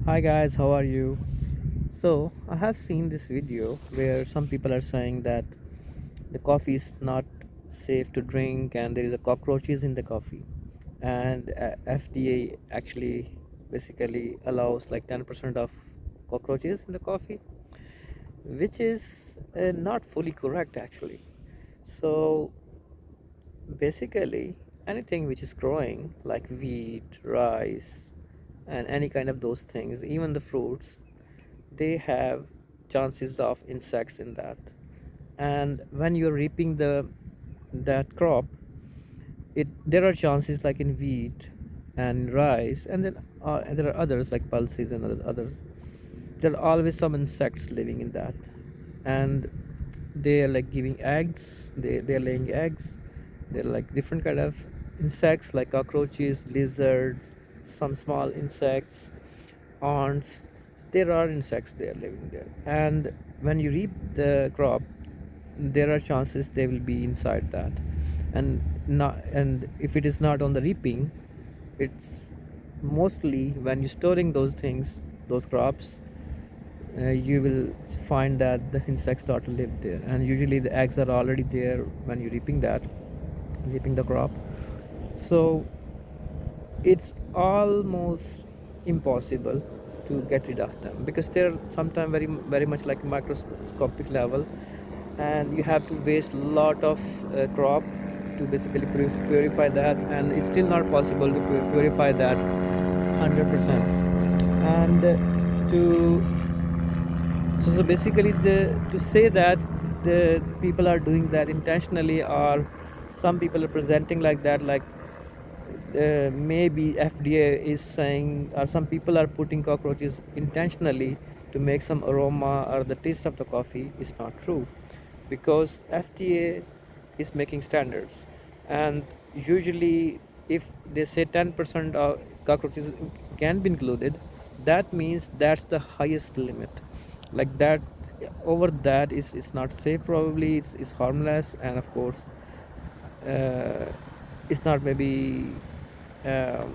Hi guys, how are you? So, I have seen this video where some people are saying that the coffee is not safe to drink and there is a cockroaches in the coffee. And FDA actually basically allows like 10% of cockroaches in the coffee, which is not fully correct actually. So, basically, anything which is growing like wheat, rice, and any kind of those things, even the fruits, they have chances of insects in that. And when you're reaping that crop, it there are chances like in wheat and rice, and then there are others like pulses and others. There are always some insects living in that, and they are like giving eggs. They're laying eggs. They're like different kind of insects like cockroaches, lizards, some small insects, ants. There are insects there living there, and when you reap the crop, there are chances they will be inside that. And if it is not on the reaping, it's mostly when you're storing those things, those crops, you will find that the insects start to live there, and usually the eggs are already there when you're reaping the crop. So it's almost impossible to get rid of them because they're sometimes very much like microscopic level, and you have to waste a lot of crop to basically purify that, and it's still not possible to purify that 100%. And to so basically to say that the people are doing that intentionally, or some people are presenting like that, like maybe FDA is saying, or some people are putting cockroaches intentionally to make some aroma or the taste of the coffee, is not true, because FDA is making standards, and usually if they say 10% of cockroaches can be included, that means that's the highest limit. Like that, over that is not safe, probably it's harmless, and of course uh, it's not maybe um,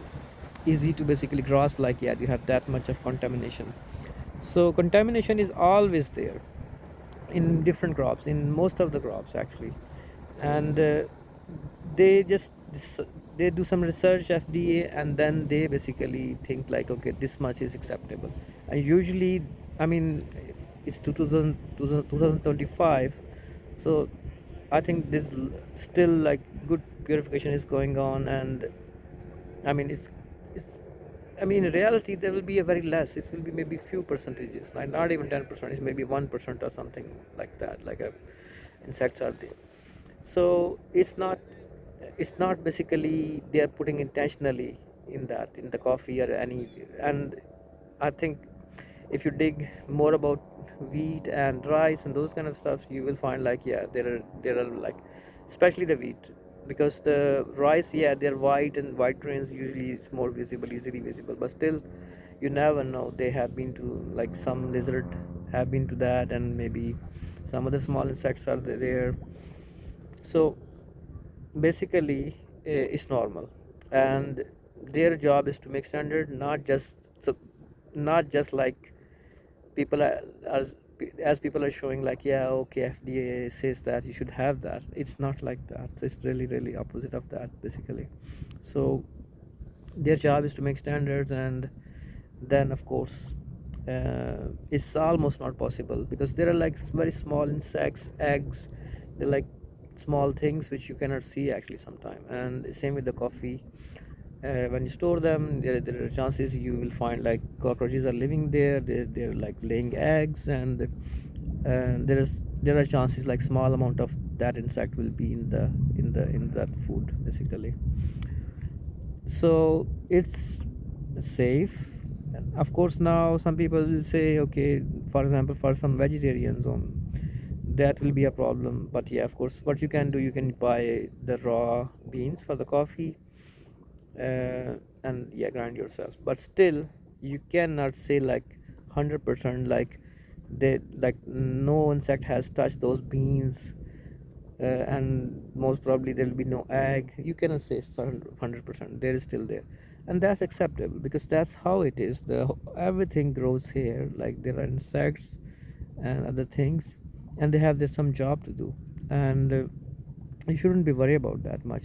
easy to basically grasp, like yeah, you have that much of contamination. So contamination is always there in different crops, in most of the crops actually. And they just they do some research, FDA, and then they basically think like, okay, this much is acceptable. And usually, I mean, it's 2025, so I think this still like good purification is going on. And I mean, it's I mean, in reality, there will be a very less. It will be maybe few percentages, like not even 10%. It's maybe 1% or something like that. Like insects are there. So it's not basically they are putting intentionally in that, in the coffee or any. And I think if you dig more about wheat and rice and those kind of stuff, you will find like yeah, there are like, especially the wheat, because the rice, yeah, they're white, and white grains usually it's more visible, easily visible, but still you never know, they have been to, like some lizard have been to that, and maybe some other small insects are there. So basically it's normal, and their job is to make standard, not just so, not just like people are as people are showing like yeah, okay, FDA says that you should have that. It's not like that. It's really opposite of that basically. So their job is to make standards, and then of course it's almost not possible because there are like very small insects, eggs. They're like small things which you cannot see actually sometime. And same with the coffee, when you store them, there are chances you will find like cockroaches are living there. They're like laying eggs, and there are chances like small amount of that insect will be in that food basically. So it's safe. And of course, now some people will say, okay, for example, for some vegetarians on, that will be a problem. But yeah, of course, what you can do, you can buy the raw beans for the coffee, and yeah, grind yourself. But still you cannot say like 100% like they, like no insect has touched those beans, and most probably there will be no egg. You cannot say for 100%, there is still there. and that's acceptable because that's how it is. Everything grows here. Like there are insects and other things, and they have there's some job to do, and you shouldn't be worried about that much.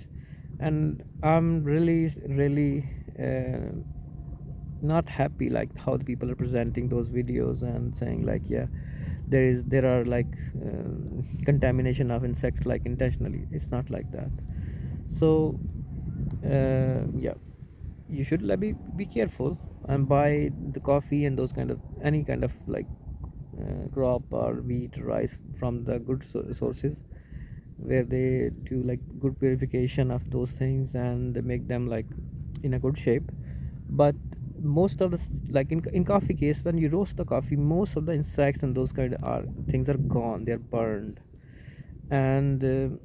And I'm really uh, not happy like how the people are presenting those videos and saying like, yeah, there are like contamination of insects like intentionally. It's not like that. So yeah, you should like be careful and buy the coffee and those kind of any kind of like crop or wheat, rice from the good sources, where they do like good purification of those things and they make them like in a good shape. But most of the like in coffee case, when you roast the coffee, most of the insects and those kind of things are gone, they're burned. And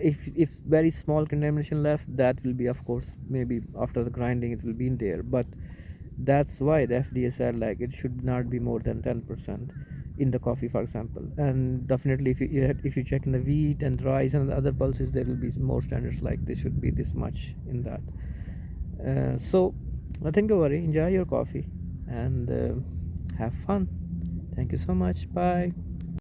if very small contamination left, that will be, of course, maybe after the grinding it will be in there. But that's why the FDA said like it should not be more than 10% in the coffee, for example. And definitely if you check in the wheat and rice and the other pulses, there will be more standards like this should be this much in that. So nothing to worry, enjoy your coffee and have fun. Thank you so much. Bye.